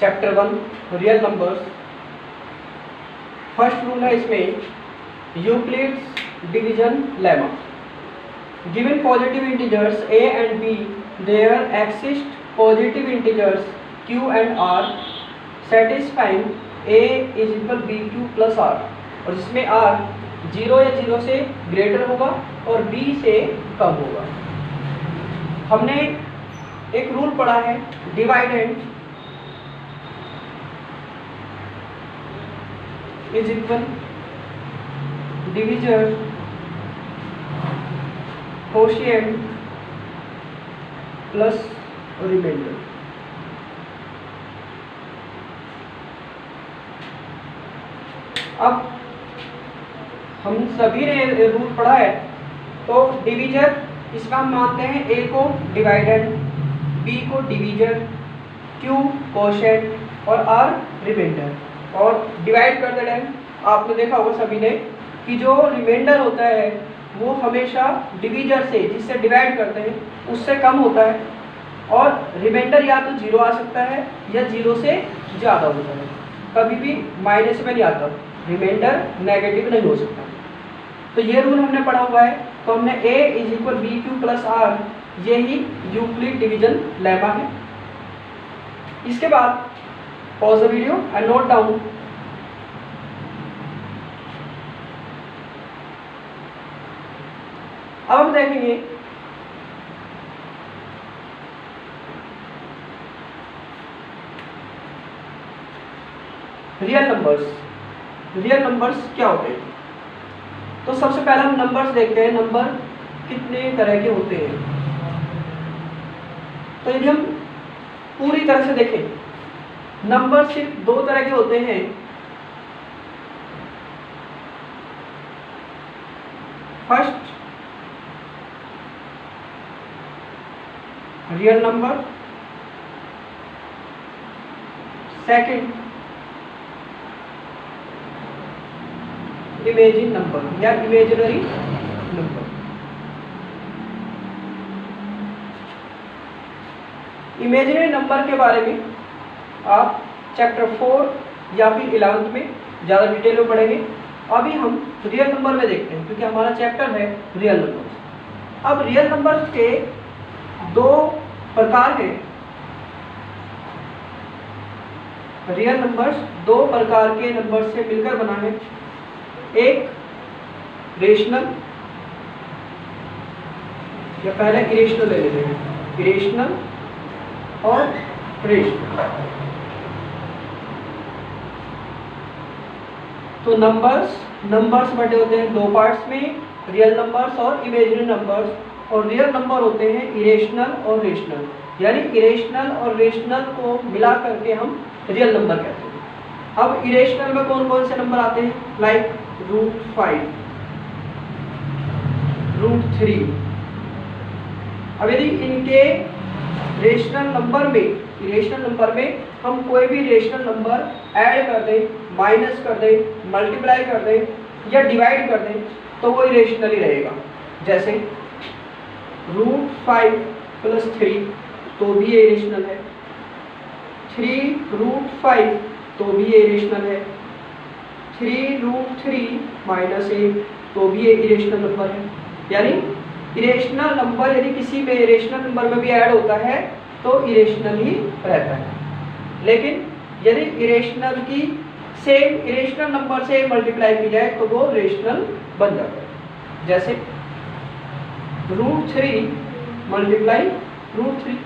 Chapter 1 real numbers. First rule है इसमें Euclid's division lemma. Given positive integers a and b, there exist positive integers q and r satisfying a is equal bq plus r, और जिसमें r 0 या 0 से greater होगा और b से कम होगा। हमने एक रूल पढ़ा है dividend is equal divisor quotient plus remainder. अब हम सभी ने रूल पढ़ा है, तो डिवीजर इसका हम मानते हैं a को डिवाइडेंड, b को डिवीजर, q कोशेंट और r रिमाइंडर। और डिवाइड करते टाइम आपने देखा होगा सभी ने कि जो रिमाइंडर होता है वो हमेशा डिवीजर से, जिससे डिवाइड करते हैं उससे कम होता है, और रिमाइंडर या तो 0 आ सकता है या 0 से ज़्यादा होता है, कभी भी माइनस में नहीं आता, रिमाइंडर नेगेटिव नहीं हो सकता। तो ये रूल हमने पढ़ा हुआ है, तो हमने a is equal B Q plus R, यही यूक्लिड डिवीजन लेमा है। इसके बाद pause the video and note down. अब हम देखेंगे रियल नंबर्स। रियल नंबर्स क्या होते हैं? तो सबसे पहले हम नंबर्स देखते हैं, नंबर कितने तरह के होते हैं। तो यदि हम पूरी तरह से देखें, नंबर सिर्फ 2 तरह के होते हैं। First real number, second imagine number या इमेजिनरी नंबर। इमेजिनरी नंबर के बारे में आप चैप्टर 4 या फिर 11th में ज़्यादा डिटेल में पढ़ेंगे। अभी हम रियल नंबर में देखते हैं, क्योंकि हमारा चैप्टर है रियल नंबर। अब रियल नंबर के 2 प्रकार हैं। रियल नंबर्स 2 प्रकार के नंबर से मिलकर बना है, एक रेशनल, या पहले इरेशनल ले लेते हैं, इरेशनल और रेशनल। तो नंबर्स बटे होते हैं 2 पार्ट्स में, रियल नंबर्स और इमेजिनरी नंबर्स। और रियल नंबर होते हैं इरेशनल और रेशनल, यानी इरेशनल और रेशनल को मिला करके हम रियल नंबर कहते हैं। अब इरेशनल में कौन कौन से नंबर आते हैं? लाइक √5, √3। अब यदि इनके रेशनल नंबर में हम कोई भी रेशनल नंबर ऐड कर दें, माइनस कर दें, मल्टीप्लाई कर दें या डिवाइड कर दें, तो वो इरेशनल ही रहेगा। जैसे √5 + 3, तो भी ये इरेशनल है। 3√5, तो भी ये इरेशनल है। 3√3 - 1, तो भी ये इरेशनल नंबर है। यानी इरेशनल नंबर यदि किसी में रेशनल नंबर में भी ऐड होता है तो इरेशनल ही रहता है। लेकिन यदि इरेशनल की सेम इरेशनल नंबर से मल्टीप्लाई की जाए तो वो रेशनल बन जाता है। जैसे √3 मल्टीप्लाई √3,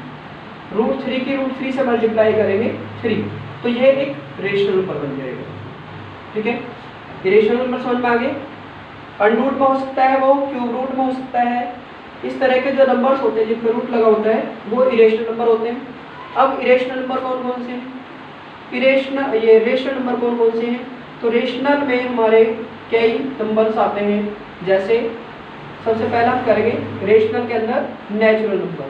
√3 की √3 से मल्टीप्लाई करेंगे 3, तो ये एक रेशनल नंबर बन जाएगा। ठीक है, इरेशनल नंबर समझ में आ गए। अनरूट में हो सकता है, वो क्यूब रूट में हो सकता है। इस तरह के जो नंबर्स होते हैं जिनमें रूट लगा होता है वो इरेशनल नंबर होते हैं। अब इरेशनल नंबर कौन कौन से हैं? रेशनल नंबर कौन कौन से हैं? तो रेशनल में हमारे कई नंबर्स आते हैं। जैसे सबसे पहला हम करेंगे रेशनल के अंदर नेचुरल नंबर।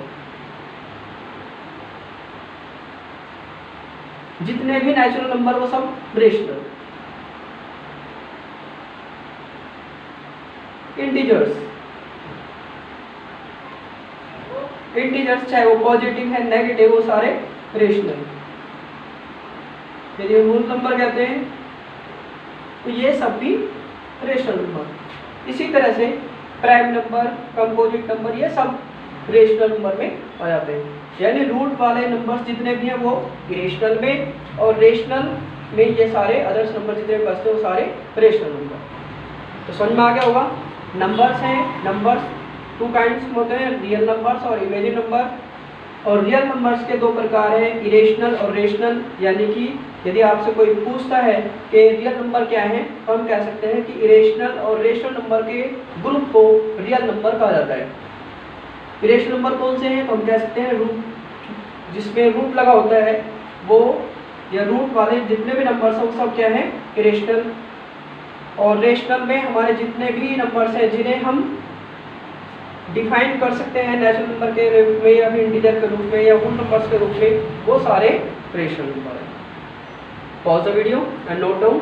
जितने भी नेचुरल नंबर वो सब रेशनल। इंटीजर्स चाहे वो पॉजिटिव है नेगेटिव, वो सारे रेशनल। यदि होल नंबर कहते हैं तो ये सब भी रेशनल नंबर। इसी तरह से प्राइम नंबर, कंपोजिट नंबर, ये सब रेशनल नंबर में आ जाते हैं। यानी रूट वाले नंबर्स जितने भी हैं वो इरेशनल में, और रेशनल में ये सारे अदर्स नंबर जितने भी बचते हैं वो सारे रेशनल नंबर। तो समझ में आ गया होगा। नंबर्स हैं, नंबर्स टू काइंड्स होते हैं, रियल नंबर्स और इमेजिन नंबर। और रियल नंबर्स के दो प्रकार हैं, इरेशनल और रेशनल। यानी कि यदि आपसे कोई पूछता है कि रियल नंबर क्या है, तो हम कह सकते हैं कि इरेशनल और रेशनल नंबर के ग्रुप को रियल नंबर कहा जाता है। इरेशनल नंबर कौन से हैं, तो हम कह सकते हैं रूट जिसमें रूट लगा होता है वो, या रूट वाले जितने भी नंबर्स हैं वो सब क्या है, इरेशनल। और रेशनल में हमारे जितने भी नंबर्स हैं जिन्हें हम डिफाइन कर सकते हैं नेचुरल नंबर के रूप में या फिर इंटीजर के रूप में या होल नंबर्स के रूप में, वो सारे रेशनल नंबर हैं। Pause the video and note down.